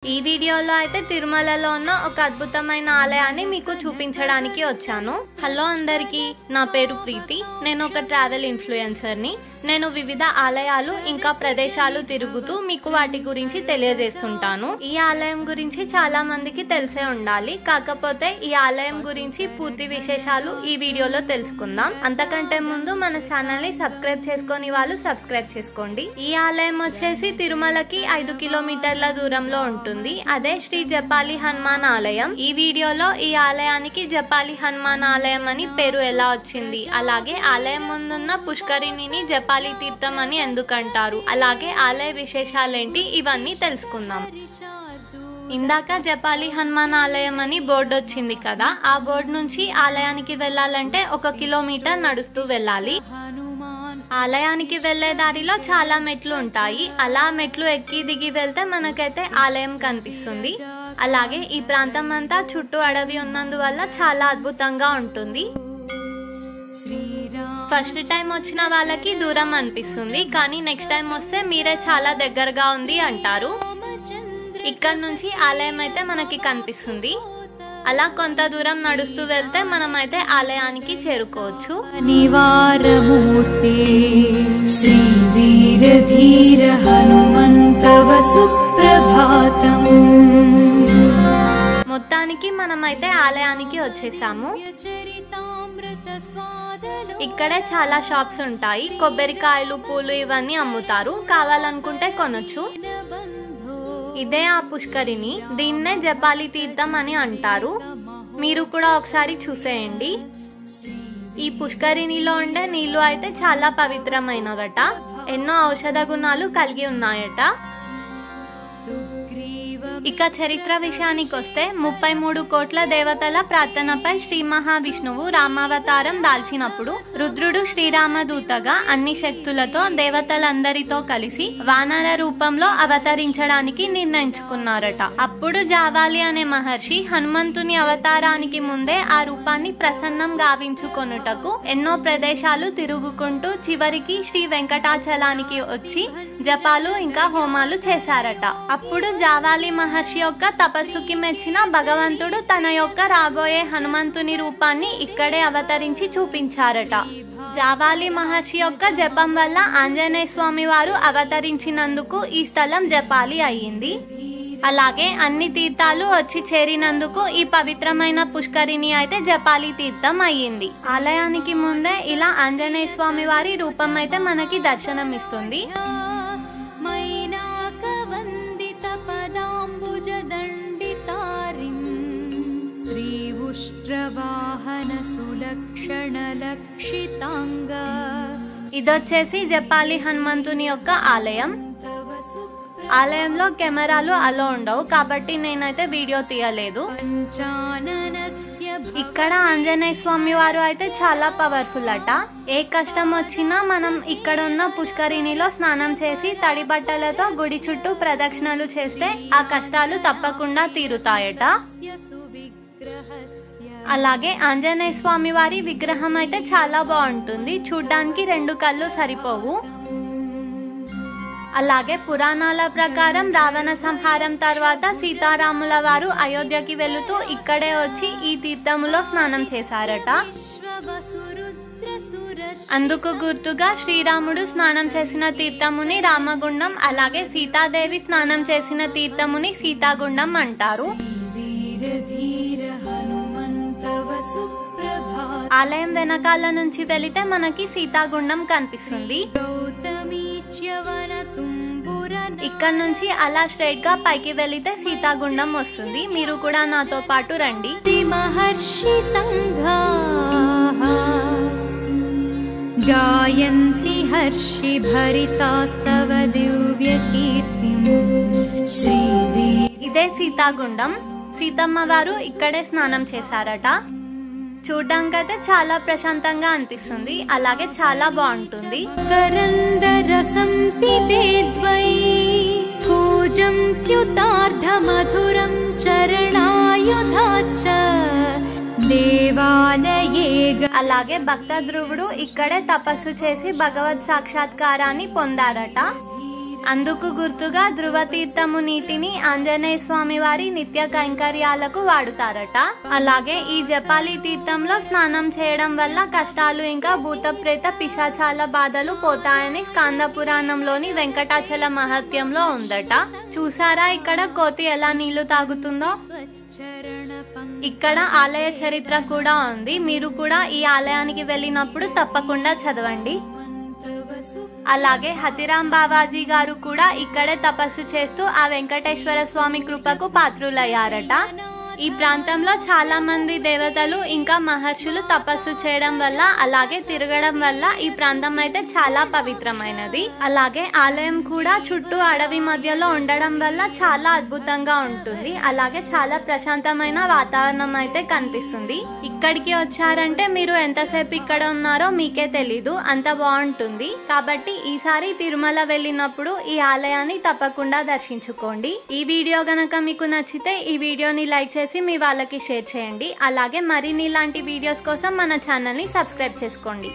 ఈ వీడియోలో అయితే తిరుమలలో ఉన్న ఒక అద్భుతమైన ఆలయాన్ని మీకు చూపించడానికి వచ్చాను. హలో అందరికీ, నా పేరు ప్రీతి. నేను ఒక ట్రావెల్ ఇన్ఫ్లుయెన్సర్ని. నేను వివిధ ఆలయాలు ఇంకా ప్రదేశాలు తిరుగుతూ మీకు వాటి గురించి తెలియజేస్తుంటాను. ఈ ఆలయం గురించి చాలా మందికి తెలిసే ఉండాలి, కాకపోతే ఈ ఆలయం గురించి పూర్తి విశేషాలు ఈ వీడియోలో తెలుసుకుందాం. అంతకంటే ముందు మన ఛానల్ ని సబ్స్క్రైబ్ చేసుకొని వాళ్ళు సబ్స్క్రైబ్ చేసుకోండి. ఈ ఆలయం వచ్చేసి తిరుమలకి 5 కిలోమీటర్ల దూరంలో ఉంటుంది. అదే శ్రీ జపాలి హనుమాన్ ఆలయం. ఈ వీడియోలో ఈ ఆలయానికి జపాలి హనుమాన్ ఆలయం అని పేరు ఎలా వచ్చింది, అలాగే ఆలయం ముందున్న పుష్కరిణిని జపాలి తీర్థం అని ఎందుకంటారు, అలాగే ఆలయ విశేషాలేంటి, ఇవన్నీ తెలుసుకుందాం. ఇందాక జపాలి హనుమాన్ ఆలయం అని బోర్డు వచ్చింది కదా, ఆ బోర్డు నుంచి ఆలయానికి వెళ్ళాలంటే 1 కిలోమీటర్ నడుస్తూ వెళ్ళాలి. ఆలయానికి వెళ్లే దారిలో చాలా మెట్లు ఉంటాయి. అలా మెట్లు ఎక్కి దిగి వెళ్తే మనకైతే ఆలయం కనిపిస్తుంది. అలాగే ఈ ప్రాంతం అంతా చుట్టూ అడవి ఉన్నందువల్ల చాలా అద్భుతంగా ఉంటుంది. ఫస్ట్ టైం వచ్చిన వాళ్ళకి దూరం అనిపిస్తుంది, కానీ నెక్స్ట్ టైం వస్తే మీరే చాలా దగ్గరగా ఉంది అంటారు. ఇక్కడ నుంచి ఆలయం అయితే మనకి కనిపిస్తుంది. అలా కొంత దూరం నడుస్తూ వెళ్తే మనమైతే ఆలయానికి చేరుకోవచ్చు. నివారమూర్తే శ్రీ వీరధీర హనుమంతవ సుప్రభాతం. మొత్తానికి మనమైతే ఆలయానికి వచ్చేసాము. ఇక్కడే చాలా షాప్స్ ఉంటాయి. కొబ్బరికాయలు, పూలు ఇవన్నీ అమ్ముతారు. కావాలనుకుంటే కొనొచ్చు. ఇదే ఆ పుష్కరిణి. దీన్నే జపాలి తీర్థం అని అంటారు. మీరు కూడా ఒకసారి చూసేయండి. ఈ పుష్కరిణిలో ఉండే నీళ్లు అయితే చాలా పవిత్రమైనవట. ఎన్నో ఔషధ గుణాలు కలిగి ఉన్నాయట. ఇక చరిత్ర విషయానికి వస్తే 33 కోట్ల దేవతల ప్రార్థనపై శ్రీ మహావిష్ణువు రామావతారం దాల్చినప్పుడు రుద్రుడు శ్రీరామదూతగా అన్ని శక్తులతో దేవతలందరితో కలిసి వానర రూపంలో అవతరించడానికి నిర్ణయించుకున్నారట. అప్పుడు జావాలి అనే మహర్షి హనుమంతుని అవతారానికి ముందే ఆ రూపాన్ని ప్రసన్నం గావించుకొనుటకు ఎన్నో ప్రదేశాలు తిరుగుకుంటూ చివరికి శ్రీ వెంకటాచలానికి వచ్చి జపాలు ఇంకా హోమాలు చేశారట. అప్పుడు జావాలి మహర్షి యొక్క తపస్సుకి మెచ్చిన భగవంతుడు తన యొక్క రాబోయే హనుమంతుని రూపాన్ని ఇక్కడే అవతరించి చూపించారట. జావాలి మహర్షి యొక్క జపం వల్ల ఆంజనేయ స్వామి వారు అవతరించినందుకు ఈ స్థలం జపాలి అయ్యింది. అలాగే అన్ని తీర్థాలు వచ్చి చేరినందుకు ఈ పవిత్రమైన పుష్కరిణి అయితే జపాలి తీర్థం అయ్యింది. ఆలయానికి ముందే ఇలా ఆంజనేయ స్వామి వారి రూపం అయితే మనకి దర్శనం ఇస్తుంది. ఇదొచ్చేసి జపాలి హనుమంతుని యొక్క ఆలయం. ఆలయంలో కెమెరాలు అలో ఉండవు, కాబట్టి నేనైతే వీడియో తీయలేదు. ఇక్కడ ఆంజనేయ స్వామి వారు అయితే చాలా పవర్ఫుల్ అట. ఏ కష్టం వచ్చినా మనం ఇక్కడ ఉన్న పుష్కరిణిలో స్నానం చేసి తడి బట్టలతో గుడి చుట్టూ ప్రదక్షిణలు చేస్తే ఆ కష్టాలు తప్పకుండా తీరుతాయట. అలాగే ఆంజనేయ స్వామి వారి విగ్రహం అయితే చాలా బాగుంటుంది. చూడ్డానికి 2 కళ్ళు సరిపోవు. అలాగే పురాణాల ప్రకారం రావణ సంహారం తర్వాత సీతారాముల వారు అయోధ్యకి వెళుతూ ఇక్కడే వచ్చి ఈ తీర్థములో స్నానం చేశారట. అందుకు గుర్తుగా శ్రీరాముడు స్నానం చేసిన తీర్థముని రామగుండం, అలాగే సీతాదేవి స్నానం చేసిన తీర్థముని సీతాగుండం అంటారు. ఆలయం వెనకాల నుంచి వెళితే మనకి సీతాగుండం కనిపిస్తుంది. ఇక్కడ నుంచి అలా స్ట్రైట్ గా పైకి వెళితే సీతాగుండం వస్తుంది. మీరు కూడా నాతో పాటు రండి. మహర్షి సంఘాః గాయంతి హర్షి భరితాస్తవ దివ్య కీర్తిం. ఇదే సీతాగుండం. సీతమ్మ వారు ఇక్కడే స్నానం చేశారట. చూడ్డానికైతే చాలా ప్రశాంతంగా అనిపిస్తుంది. అలాగే చాలా బాగుంటుంది. కరందరసం పిబేద్వై కూజం త్యుతార్ధ మధురం చరణాయుధాచ్చ దేవాలయే. అలాగే భక్త ధ్రువుడు ఇక్కడే తపస్సు చేసి భగవత్ సాక్షాత్కారాన్ని పొందారట. అందుకు గుర్తుగా ధృవ తీర్థము నీటిని ఆంజనేయ స్వామి వారి నిత్య కైంకర్యాలకు వాడుతారట. అలాగే ఈ జపాలి తీర్థంలో స్నానం చేయడం వల్ల కష్టాలు ఇంకా భూత ప్రేత పిశాచాల బాధలు పోతాయని స్కాంద పురాణంలోని వెంకటాచల మహత్యంలో ఉందట. చూసారా ఇక్కడ కోతి ఎలా నీళ్లు తాగుతుందో. ఇక్కడ ఆలయ చరిత్ర కూడా ఉంది. మీరు కూడా ఈ ఆలయానికి వెళ్ళినప్పుడు తప్పకుండా చదవండి. అలాగే హతిరాం బాబాజీ గారు కూడా ఇక్కడే తపస్సు చేస్తూ ఆ వెంకటేశ్వర స్వామి కృపకు పాత్రులయ్యారట. ఈ ప్రాంతంలో చాలా మంది దేవతలు ఇంకా మహర్షులు తపస్సు చేయడం వల్ల అలాగే తిరగడం వల్ల ఈ ప్రాంతం అయితే చాలా పవిత్రమైనది. అలాగే ఆలయం కూడా చుట్టూ అడవి మధ్యలో ఉండడం వల్ల చాలా అద్భుతంగా ఉంటుంది. అలాగే చాలా ప్రశాంతమైన వాతావరణం అయితే కనిపిస్తుంది. ఇక్కడికి వచ్చారంటే మీరు ఎంతసేపు ఇక్కడ ఉన్నారో మీకే తెలీదు, అంత బాగుంటుంది. కాబట్టి ఈసారి తిరుమల వెళ్ళినప్పుడు ఈ ఆలయాన్ని తప్పకుండా దర్శించుకోండి. ఈ వీడియో గనక మీకు నచ్చితే ఈ వీడియోని లైక్ చేసి మీ వాళ్ళకి షేర్ చేయండి. అలాగే మరిన్ని ఇలాంటి వీడియోస్ కోసం మన ఛానల్ ని సబ్స్క్రైబ్ చేసుకోండి.